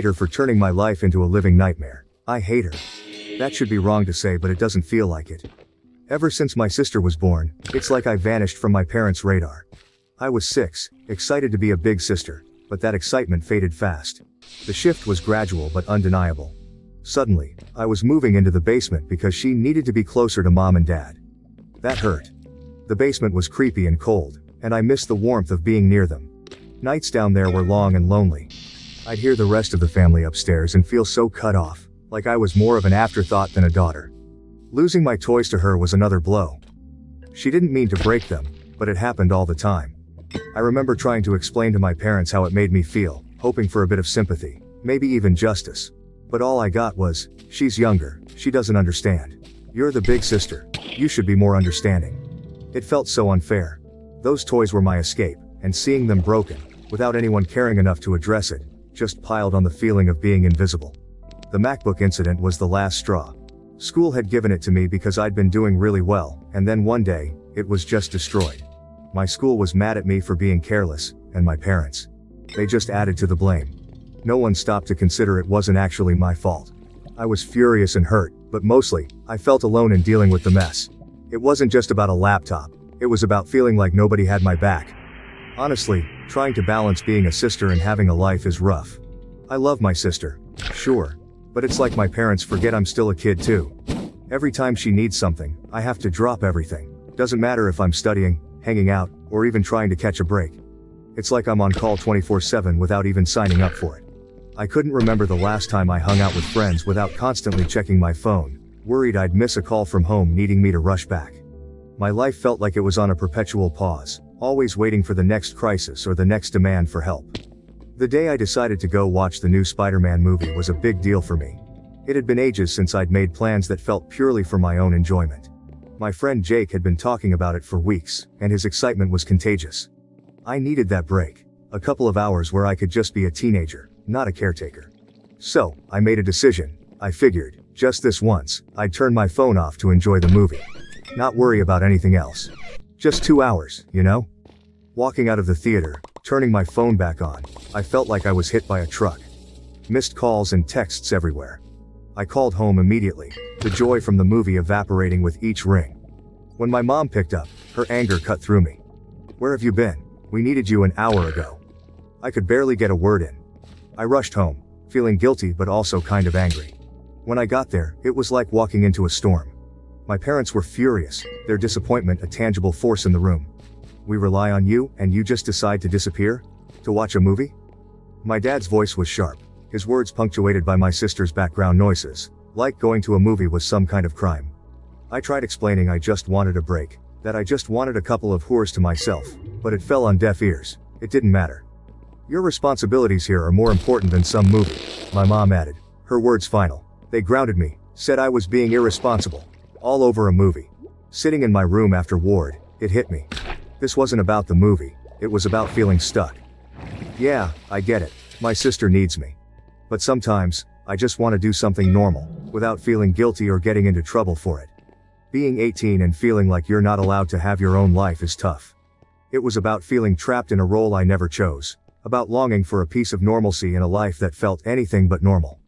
her for turning my life into a living nightmare. I hate her. That should be wrong to say, but it doesn't feel like it. Ever since my sister was born, it's like I vanished from my parents' radar. I was 6, excited to be a big sister, but that excitement faded fast. The shift was gradual but undeniable. Suddenly, I was moving into the basement because she needed to be closer to mom and dad. That hurt. The basement was creepy and cold, and I missed the warmth of being near them. Nights down there were long and lonely. I'd hear the rest of the family upstairs and feel so cut off, like I was more of an afterthought than a daughter. Losing my toys to her was another blow. She didn't mean to break them, but it happened all the time. I remember trying to explain to my parents how it made me feel, hoping for a bit of sympathy, maybe even justice. But all I got was, "She's younger, she doesn't understand. You're the big sister, you should be more understanding." It felt so unfair. Those toys were my escape, and seeing them broken, without anyone caring enough to address it, just piled on the feeling of being invisible. The MacBook incident was the last straw. School had given it to me because I'd been doing really well, and then one day, it was just destroyed. My school was mad at me for being careless, and my parents. They just added to the blame. No one stopped to consider it wasn't actually my fault. I was furious and hurt, but mostly, I felt alone in dealing with the mess. It wasn't just about a laptop, it was about feeling like nobody had my back. Honestly, trying to balance being a sister and having a life is rough. I love my sister, sure, but it's like my parents forget I'm still a kid too. Every time she needs something, I have to drop everything. Doesn't matter if I'm studying, hanging out, or even trying to catch a break. It's like I'm on call 24/7 without even signing up for it. I couldn't remember the last time I hung out with friends without constantly checking my phone, worried I'd miss a call from home needing me to rush back. My life felt like it was on a perpetual pause, always waiting for the next crisis or the next demand for help. The day I decided to go watch the new Spider-Man movie was a big deal for me. It had been ages since I'd made plans that felt purely for my own enjoyment. My friend Jake had been talking about it for weeks, and his excitement was contagious. I needed that break. A couple of hours where I could just be a teenager, not a caretaker. So, I made a decision. I figured, just this once, I'd turn my phone off to enjoy the movie. Not worry about anything else. Just 2 hours, you know? Walking out of the theater, turning my phone back on, I felt like I was hit by a truck. Missed calls and texts everywhere. I called home immediately, the joy from the movie evaporating with each ring. When my mom picked up, her anger cut through me. "Where have you been? We needed you an hour ago." I could barely get a word in. I rushed home, feeling guilty but also kind of angry. When I got there, it was like walking into a storm. My parents were furious, their disappointment a tangible force in the room. "We rely on you, and you just decide to disappear? To watch a movie?" My dad's voice was sharp, his words punctuated by my sister's background noises, like going to a movie was some kind of crime. I tried explaining I just wanted a break, that I just wanted a couple of hours to myself, but it fell on deaf ears. It didn't matter. "Your responsibilities here are more important than some movie," my mom added, her words final. They grounded me, said I was being irresponsible. All over a movie. Sitting in my room after ward, it hit me. This wasn't about the movie, it was about feeling stuck. Yeah, I get it, my sister needs me. But sometimes, I just want to do something normal, without feeling guilty or getting into trouble for it. Being 18 and feeling like you're not allowed to have your own life is tough. It was about feeling trapped in a role I never chose, about longing for a piece of normalcy in a life that felt anything but normal.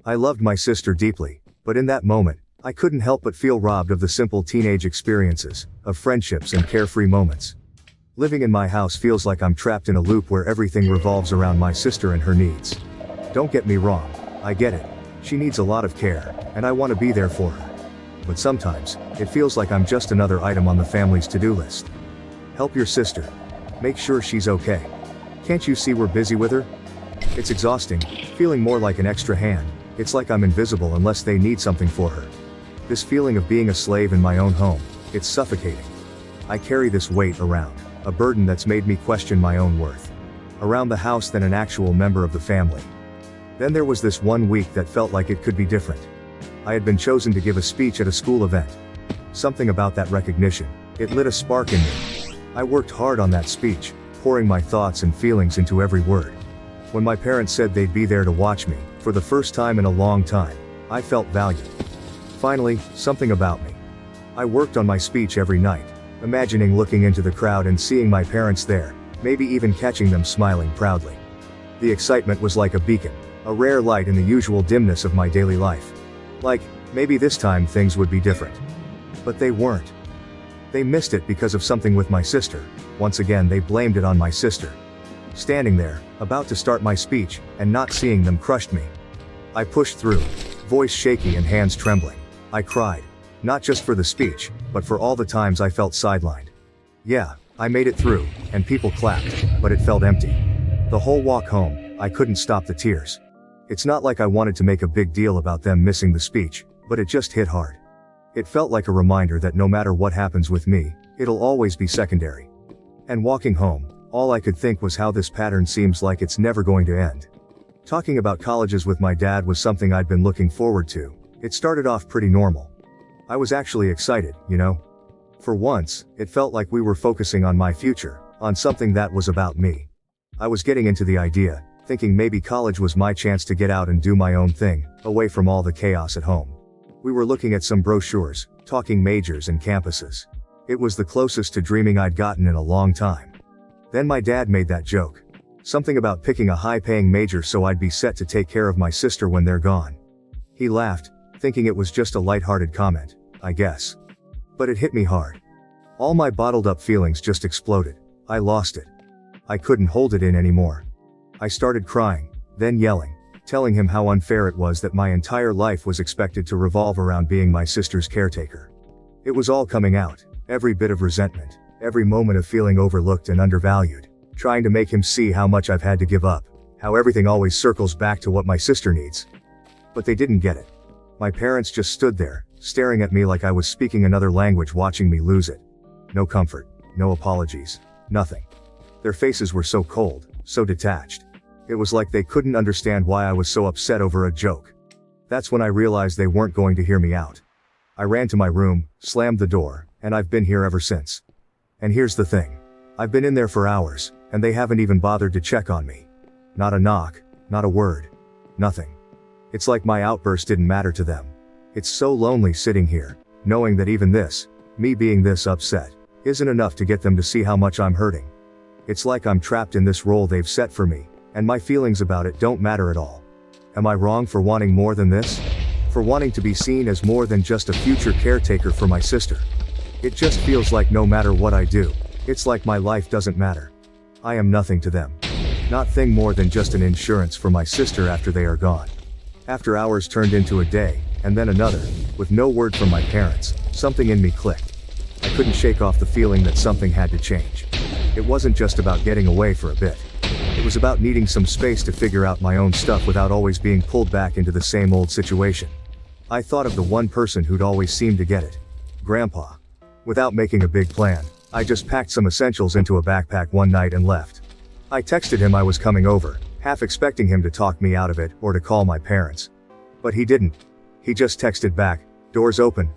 I loved my sister deeply, but in that moment, I couldn't help but feel robbed of the simple teenage experiences, of friendships and carefree moments. Living in my house feels like I'm trapped in a loop where everything revolves around my sister and her needs. Don't get me wrong, I get it. She needs a lot of care, and I want to be there for her. But sometimes, it feels like I'm just another item on the family's to-do list. Help your sister. Make sure she's okay. Can't you see we're busy with her? It's exhausting, feeling more like an extra hand. It's like I'm invisible unless they need something for her. This feeling of being a slave in my own home, it's suffocating. I carry this weight around, a burden that's made me question my own worth. Around the house than an actual member of the family. Then there was this one week that felt like it could be different. I had been chosen to give a speech at a school event. Something about that recognition, it lit a spark in me. I worked hard on that speech, pouring my thoughts and feelings into every word. When my parents said they'd be there to watch me, for the first time in a long time, I felt valued. Finally, something about me. I worked on my speech every night, imagining looking into the crowd and seeing my parents there, maybe even catching them smiling proudly. The excitement was like a beacon, A rare light in the usual dimness of my daily life. Like, maybe this time things would be different. But they weren't. They missed it because of something with my sister. Once again they blamed it on my sister. Standing there, about to start my speech, and not seeing them crushed me. I pushed through, voice shaky and hands trembling. I cried. Not just for the speech, but for all the times I felt sidelined. Yeah, I made it through, and people clapped, but it felt empty. The whole walk home, I couldn't stop the tears. It's not like I wanted to make a big deal about them missing the speech, but it just hit hard. It felt like a reminder that no matter what happens with me, it'll always be secondary. And walking home, all I could think was how this pattern seems like it's never going to end. Talking about colleges with my dad was something I'd been looking forward to. It started off pretty normal. I was actually excited, you know? For once, it felt like we were focusing on my future, on something that was about me. I was getting into the idea, thinking maybe college was my chance to get out and do my own thing, away from all the chaos at home. We were looking at some brochures, talking majors and campuses. It was the closest to dreaming I'd gotten in a long time. Then my dad made that joke. Something about picking a high-paying major so I'd be set to take care of my sister when they're gone. He laughed, thinking it was just a light-hearted comment, I guess. But it hit me hard. All my bottled-up feelings just exploded. I lost it. I couldn't hold it in anymore. I started crying, then yelling, telling him how unfair it was that my entire life was expected to revolve around being my sister's caretaker. It was all coming out, every bit of resentment, every moment of feeling overlooked and undervalued, trying to make him see how much I've had to give up, how everything always circles back to what my sister needs. But they didn't get it. My parents just stood there, staring at me like I was speaking another language, watching me lose it. No comfort, no apologies, nothing. Their faces were so cold, so detached. It was like they couldn't understand why I was so upset over a joke. That's when I realized they weren't going to hear me out. I ran to my room, slammed the door, and I've been here ever since. And here's the thing. I've been in there for hours, and they haven't even bothered to check on me. Not a knock, not a word. Nothing. It's like my outburst didn't matter to them. It's so lonely sitting here, knowing that even this, me being this upset, isn't enough to get them to see how much I'm hurting. It's like I'm trapped in this role they've set for me, and my feelings about it don't matter at all. Am I wrong for wanting more than this? For wanting to be seen as more than just a future caretaker for my sister? It just feels like no matter what I do, it's like my life doesn't matter. I am nothing to them. Nothing more than just an insurance for my sister after they are gone. After hours turned into a day, and then another, with no word from my parents, something in me clicked. I couldn't shake off the feeling that something had to change. It wasn't just about getting away for a bit. It was about needing some space to figure out my own stuff without always being pulled back into the same old situation. I thought of the one person who'd always seemed to get it. Grandpa. Without making a big plan, I just packed some essentials into a backpack one night and left. I texted him I was coming over, half expecting him to talk me out of it or to call my parents. But he didn't. He just texted back, "Doors open."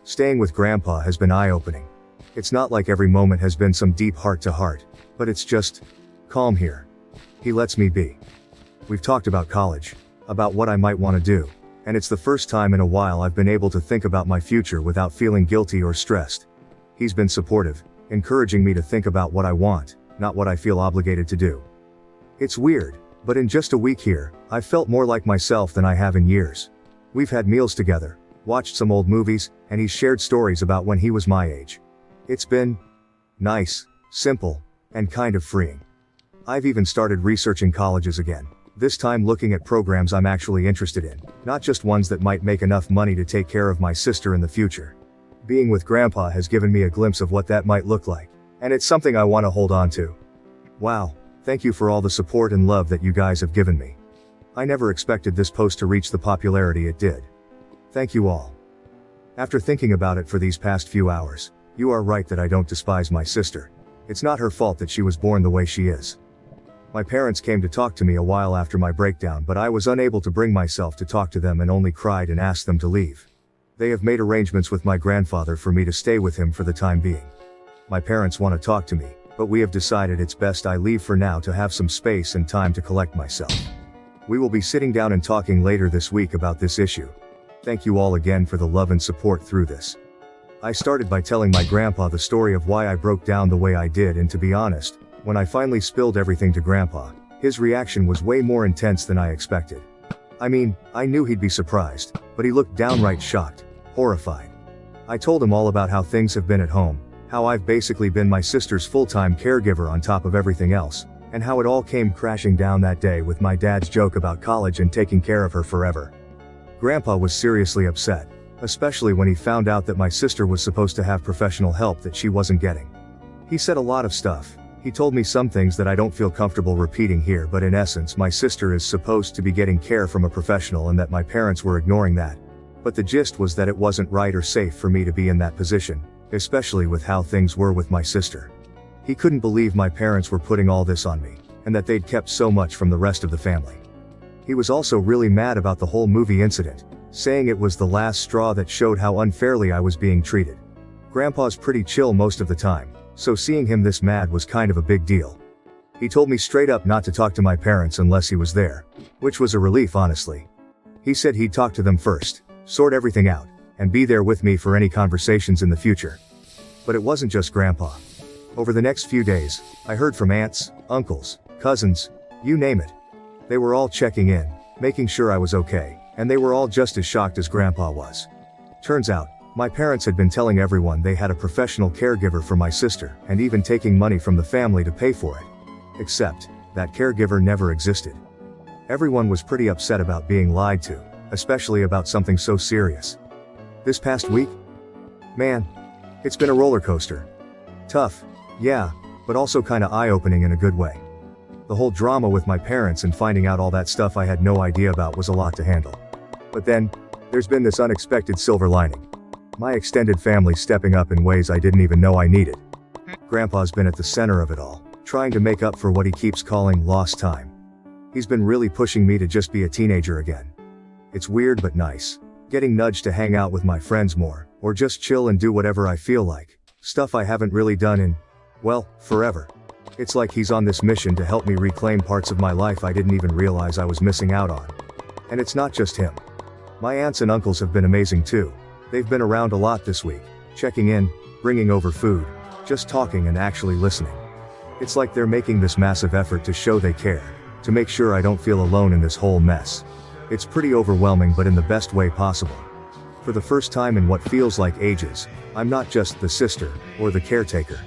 Staying with Grandpa has been eye-opening. It's not like every moment has been some deep heart-to-heart, but it's just calm here. He lets me be. We've talked about college, about what I might want to do, and it's the first time in a while I've been able to think about my future without feeling guilty or stressed. He's been supportive, encouraging me to think about what I want, not what I feel obligated to do. It's weird, but in just a week here, I've felt more like myself than I have in years. We've had meals together, watched some old movies, and he's shared stories about when he was my age. It's been nice, simple, and kind of freeing. I've even started researching colleges again, this time looking at programs I'm actually interested in, not just ones that might make enough money to take care of my sister in the future. Being with Grandpa has given me a glimpse of what that might look like, and it's something I want to hold on to. Wow, thank you for all the support and love that you guys have given me. I never expected this post to reach the popularity it did. Thank you all. After thinking about it for these past few hours, you are right that I don't despise my sister. It's not her fault that she was born the way she is. My parents came to talk to me a while after my breakdown, but I was unable to bring myself to talk to them and only cried and asked them to leave. They have made arrangements with my grandfather for me to stay with him for the time being. My parents want to talk to me, but we have decided it's best I leave for now to have some space and time to collect myself. We will be sitting down and talking later this week about this issue. Thank you all again for the love and support through this. I started by telling my grandpa the story of why I broke down the way I did, and to be honest, when I finally spilled everything to Grandpa, His reaction was way more intense than I expected. I mean, I knew he'd be surprised, but he looked downright shocked, horrified. I told him all about how things have been at home, how I've basically been my sister's full-time caregiver on top of everything else, and how it all came crashing down that day with my dad's joke about college and taking care of her forever. Grandpa was seriously upset, especially when he found out that my sister was supposed to have professional help that she wasn't getting. He said a lot of stuff. He told me some things that I don't feel comfortable repeating here, but in essence my sister is supposed to be getting care from a professional and that my parents were ignoring that. But the gist was that it wasn't right or safe for me to be in that position, especially with how things were with my sister. He couldn't believe my parents were putting all this on me, and that they'd kept so much from the rest of the family. He was also really mad about the whole movie incident, saying it was the last straw that showed how unfairly I was being treated. Grandpa's pretty chill most of the time, so seeing him this mad was kind of a big deal. He told me straight up not to talk to my parents unless he was there, which was a relief honestly. He said he'd talk to them first, sort everything out, and be there with me for any conversations in the future. But it wasn't just Grandpa. Over the next few days, I heard from aunts, uncles, cousins, you name it. They were all checking in, making sure I was okay, and they were all just as shocked as Grandpa was. Turns out, my parents had been telling everyone they had a professional caregiver for my sister, and even taking money from the family to pay for it. Except, that caregiver never existed. Everyone was pretty upset about being lied to, especially about something so serious. This past week? Man, it's been a roller coaster. Tough, yeah, but also kinda eye-opening in a good way. The whole drama with my parents and finding out all that stuff I had no idea about was a lot to handle. But then, there's been this unexpected silver lining. My extended family stepping up in ways I didn't even know I needed. Grandpa's been at the center of it all, trying to make up for what he keeps calling lost time. He's been really pushing me to just be a teenager again. It's weird but nice, getting nudged to hang out with my friends more, or just chill and do whatever I feel like, stuff I haven't really done in, well, forever. It's like he's on this mission to help me reclaim parts of my life I didn't even realize I was missing out on. And it's not just him. My aunts and uncles have been amazing too. They've been around a lot this week, checking in, bringing over food, just talking and actually listening. It's like they're making this massive effort to show they care, to make sure I don't feel alone in this whole mess. It's pretty overwhelming, but in the best way possible. For the first time in what feels like ages, I'm not just the sister, or the caretaker.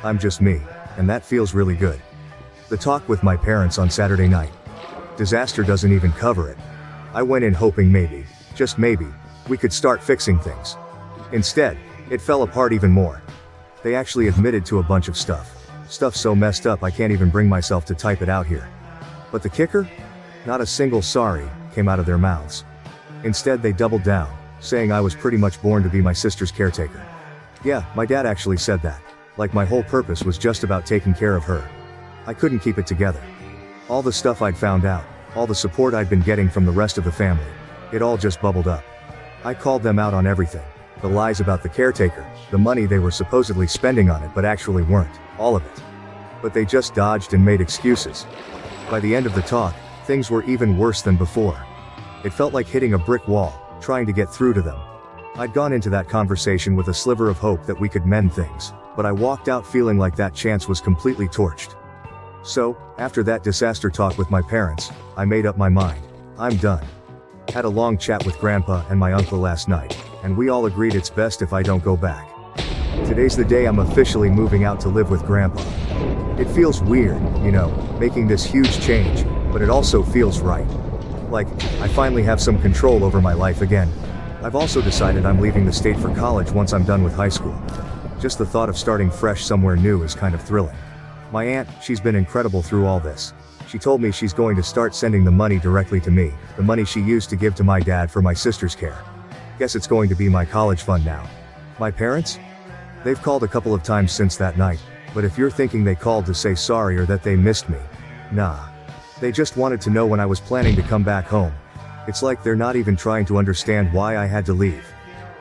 I'm just me, and that feels really good. The talk with my parents on Saturday night. Disaster doesn't even cover it. I went in hoping maybe, just maybe, we could start fixing things. Instead, it fell apart even more. They actually admitted to a bunch of stuff. Stuff so messed up I can't even bring myself to type it out here. But the kicker? Not a single sorry came out of their mouths. Instead they doubled down, saying I was pretty much born to be my sister's caretaker. Yeah, my dad actually said that. Like my whole purpose was just about taking care of her. I couldn't keep it together. All the stuff I'd found out, all the support I'd been getting from the rest of the family, it all just bubbled up. I called them out on everything. The lies about the caretaker, the money they were supposedly spending on it but actually weren't, all of it. But they just dodged and made excuses. By the end of the talk, things were even worse than before. It felt like hitting a brick wall, trying to get through to them. I'd gone into that conversation with a sliver of hope that we could mend things, but I walked out feeling like that chance was completely torched. So, after that disaster talk with my parents, I made up my mind. I'm done. Had a long chat with Grandpa and my uncle last night, and we all agreed it's best if I don't go back. Today's the day I'm officially moving out to live with Grandpa. It feels weird, you know, making this huge change, but it also feels right. Like, I finally have some control over my life again. I've also decided I'm leaving the state for college once I'm done with high school. Just the thought of starting fresh somewhere new is kind of thrilling. My aunt, she's been incredible through all this. She told me she's going to start sending the money directly to me, the money she used to give to my dad for my sister's care. Guess it's going to be my college fund now. My parents? They've called a couple of times since that night, but if you're thinking they called to say sorry or that they missed me, nah. They just wanted to know when I was planning to come back home. It's like they're not even trying to understand why I had to leave.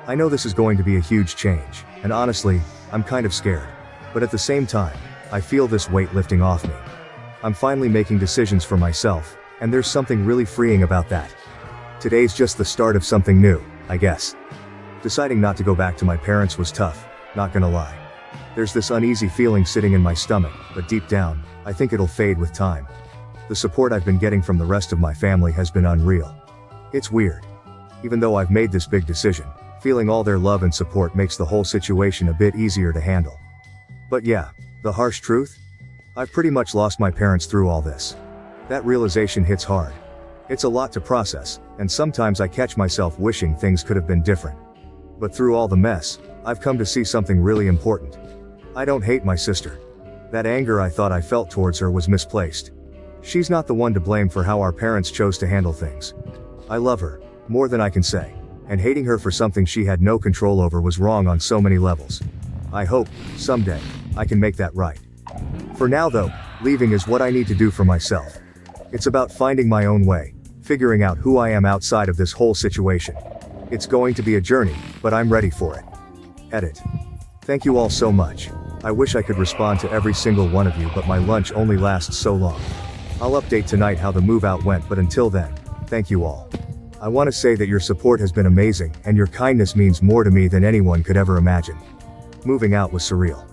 I know this is going to be a huge change, and honestly, I'm kind of scared. But at the same time, I feel this weight lifting off me. I'm finally making decisions for myself, and there's something really freeing about that. Today's just the start of something new, I guess. Deciding not to go back to my parents was tough, not gonna lie. There's this uneasy feeling sitting in my stomach, but deep down, I think it'll fade with time. The support I've been getting from the rest of my family has been unreal. It's weird. Even though I've made this big decision, feeling all their love and support makes the whole situation a bit easier to handle. But yeah, the harsh truth? I've pretty much lost my parents through all this. That realization hits hard. It's a lot to process, and sometimes I catch myself wishing things could have been different. But through all the mess, I've come to see something really important. I don't hate my sister. That anger I thought I felt towards her was misplaced. She's not the one to blame for how our parents chose to handle things. I love her, more than I can say, and hating her for something she had no control over was wrong on so many levels. I hope, someday, I can make that right. For now though, leaving is what I need to do for myself. It's about finding my own way, figuring out who I am outside of this whole situation. It's going to be a journey, but I'm ready for it. Edit. Thank you all so much. I wish I could respond to every single one of you, but my lunch only lasts so long. I'll update tonight how the move out went, but until then, thank you all. I want to say that your support has been amazing, and your kindness means more to me than anyone could ever imagine. Moving out was surreal.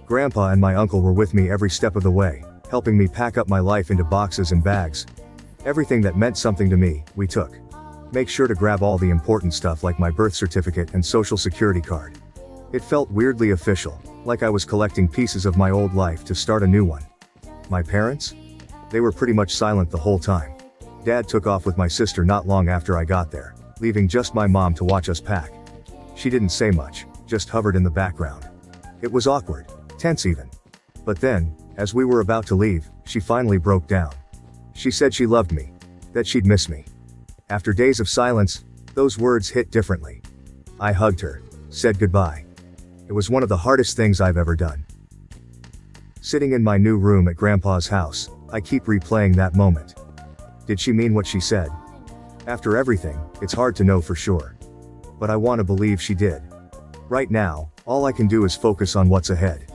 Grandpa and my uncle were with me every step of the way, helping me pack up my life into boxes and bags. Everything that meant something to me, we took. Make sure to grab all the important stuff like my birth certificate and social security card. It felt weirdly official, like I was collecting pieces of my old life to start a new one. My parents? They were pretty much silent the whole time. Dad took off with my sister not long after I got there, leaving just my mom to watch us pack. She didn't say much, just hovered in the background. It was awkward, tense even. But then, as we were about to leave, she finally broke down. She said she loved me, that she'd miss me. After days of silence, those words hit differently. I hugged her, said goodbye. It was one of the hardest things I've ever done. Sitting in my new room at Grandpa's house, I keep replaying that moment. Did she mean what she said? After everything, it's hard to know for sure. But I want to believe she did. Right now, all I can do is focus on what's ahead.